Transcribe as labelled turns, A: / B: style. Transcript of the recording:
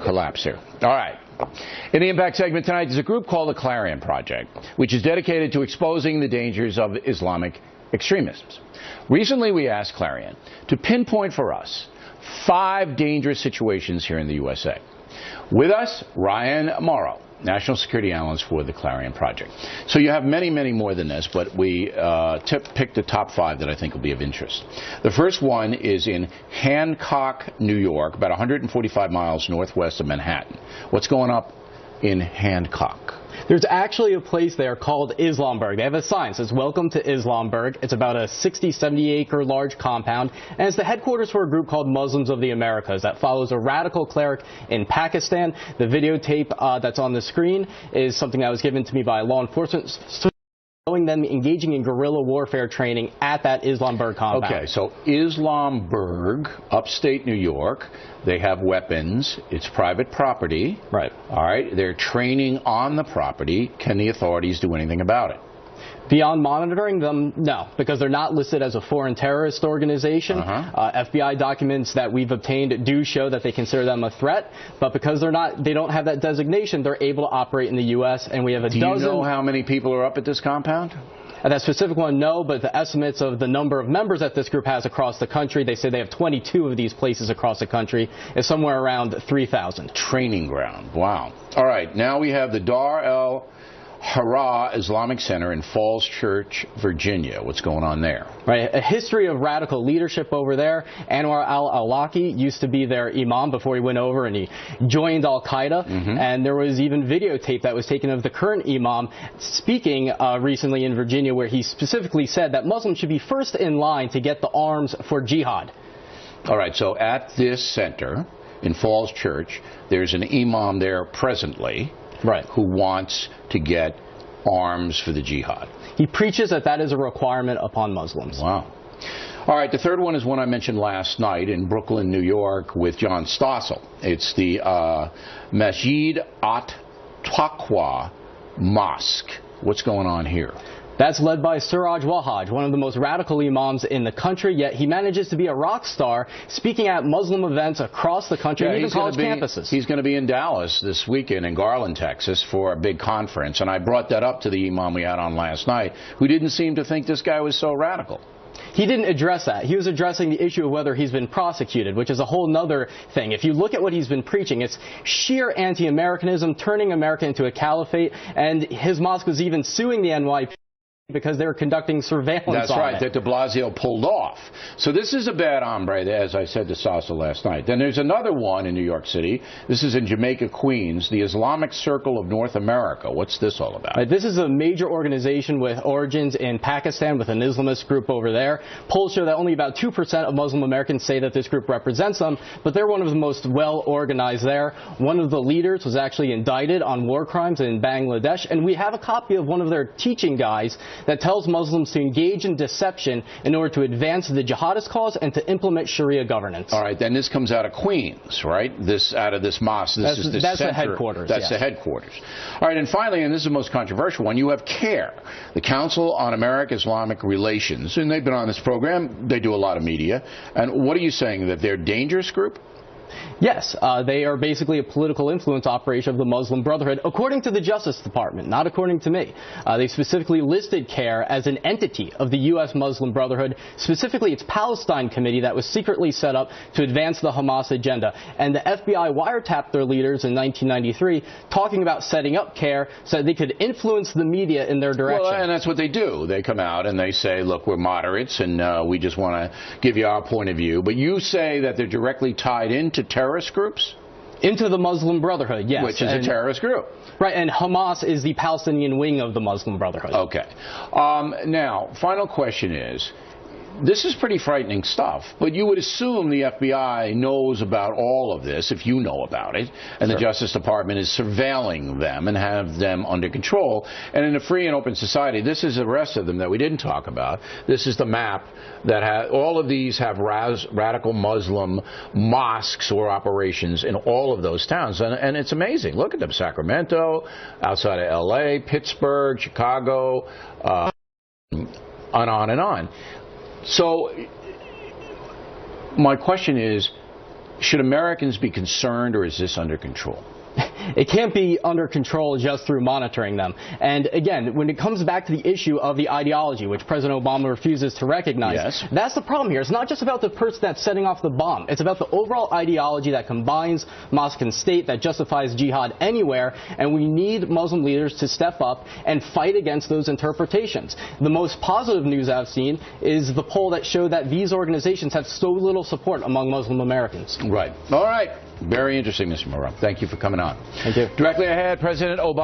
A: collapse here. All right. In the Impact segment tonight, there's a group called the Clarion Project, which is dedicated to exposing the dangers of Islamic extremism. Recently, we asked Clarion to pinpoint for us 5 dangerous situations here in the USA. With us, Ryan Morrow, National Security Analyst for the Clarion Project. So you have many, many more than this, but we picked the top 5 that I think will be of interest. The first one is in Hancock, New York, about 145 miles northwest of Manhattan. What's going up in Hancock?
B: There's actually a place there called Islamburg. They have a sign that says, "Welcome to Islamburg." It's about a 60, 70-acre large compound, and it's the headquarters for a group called Muslims of the Americas that follows a radical cleric in Pakistan. The videotape that's on the screen is something that was given to me by law enforcement, showing them engaging in guerrilla warfare training at that Islamburg compound.
A: Okay, so Islamburg, upstate New York, they have weapons. It's private property.
B: Right.
A: All right, they're training on the property. Can the authorities do anything about it?
B: Beyond monitoring them, no, because they're not listed as a foreign terrorist organization. FBI documents that we've obtained do show that they consider them a threat, but because they don't have that designation, they're able to operate in the U.S. and we have a dozen.
A: Do you know how many people are up at this compound?
B: That specific one, no, but the estimates of the number of members that this group has across the country, they say they have 22 of these places across the country, is somewhere around 3,000.
A: Training ground. Wow. All right, now we have the Dar el Hara Islamic Center in Falls Church, Virginia. What's going on there?
B: Right, a history of radical leadership over there. Anwar al-Awlaki used to be their imam before he went over and he joined Al-Qaeda. And there was even videotape that was taken of the current imam speaking recently in Virginia, where he specifically said that Muslims should be first in line to get the arms for jihad.
A: All right, so at this center in Falls Church, there's an imam there presently.
B: Right.
A: Who wants to get arms for the jihad.
B: He preaches that that is a requirement upon Muslims.
A: Wow. All right, the third one is one I mentioned last night in Brooklyn, New York, with John Stossel. It's the Masjid at-Taqwa Mosque. What's going on here?
B: That's led by Suraj Wahaj, one of the most radical imams in the country, yet he manages to be a rock star speaking at Muslim events across the country and even college campuses.
A: He's going to be in Dallas this weekend in Garland, Texas for a big conference, and I brought that up to the imam we had on last night, who didn't seem to think this guy was so radical.
B: He didn't address that. He was addressing the issue of whether he's been prosecuted, which is a whole nother thing. If you look at what he's been preaching, it's sheer anti-Americanism, turning America into a caliphate, and his mosque was even suing the NYPD because they were conducting surveillance on it.
A: That's right, that de Blasio pulled off. So this is a bad hombre, as I said to Sasa last night. Then there's another one in New York City. This is in Jamaica, Queens, the Islamic Circle of North America. What's this all about?
B: Right, this is a major organization with origins in Pakistan, with an Islamist group over there. Polls show that only about 2% of Muslim Americans say that this group represents them, but they're one of the most well-organized there. One of the leaders was actually indicted on war crimes in Bangladesh, and we have a copy of one of their teaching guides that tells Muslims to engage in deception in order to advance the jihadist cause and to implement Sharia governance.
A: All right, then this comes out of Queens, right? This out of this mosque. That's
B: the headquarters.
A: That's the headquarters. All right, and finally, and this is the most controversial one, you have CARE, the Council on American-Islamic Relations, and they've been on this program. They do a lot of media. And what are you saying, that they're a dangerous group?
B: Yes, they are basically a political influence operation of the Muslim Brotherhood, according to the Justice Department, not according to me. They specifically listed CARE as an entity of the U.S. Muslim Brotherhood, specifically its Palestine Committee that was secretly set up to advance the Hamas agenda. And the FBI wiretapped their leaders in 1993, talking about setting up CARE so that they could influence the media in their direction.
A: Well, and that's what they do. They come out and they say, look, we're moderates and we just want to give you our point of view. But you say that they're directly tied into terrorist groups?
B: Into the Muslim Brotherhood, yes.
A: Which is a terrorist group.
B: Right, and Hamas is the Palestinian wing of the Muslim Brotherhood.
A: Okay. Now, final question is, this is pretty frightening stuff, but you would assume the FBI knows about all of this, if you know about it, and the Justice Department is surveilling them and have them under control. And in a free and open society, this is the rest of them that we didn't talk about. This is the map that all of these have radical Muslim mosques or operations in all of those towns. And it's amazing. Look at them. Sacramento, outside of L.A., Pittsburgh, Chicago, on and on. So my question is, Should Americans be concerned, or is this under control?
B: It can't be under control just through monitoring them. And again, when it comes back to the issue of the ideology, which President Obama refuses to recognize,
A: yes,
B: that's the problem here. It's not just about the person that's setting off the bomb. It's about the overall ideology that combines mosque and state, that justifies jihad anywhere, and we need Muslim leaders to step up and fight against those interpretations. The most positive news I've seen is the poll that showed that these organizations have so little support among Muslim Americans.
A: Right. All right. Very interesting, Mr. Moreau. Thank you for coming on.
B: Thank you.
A: Directly ahead, President Obama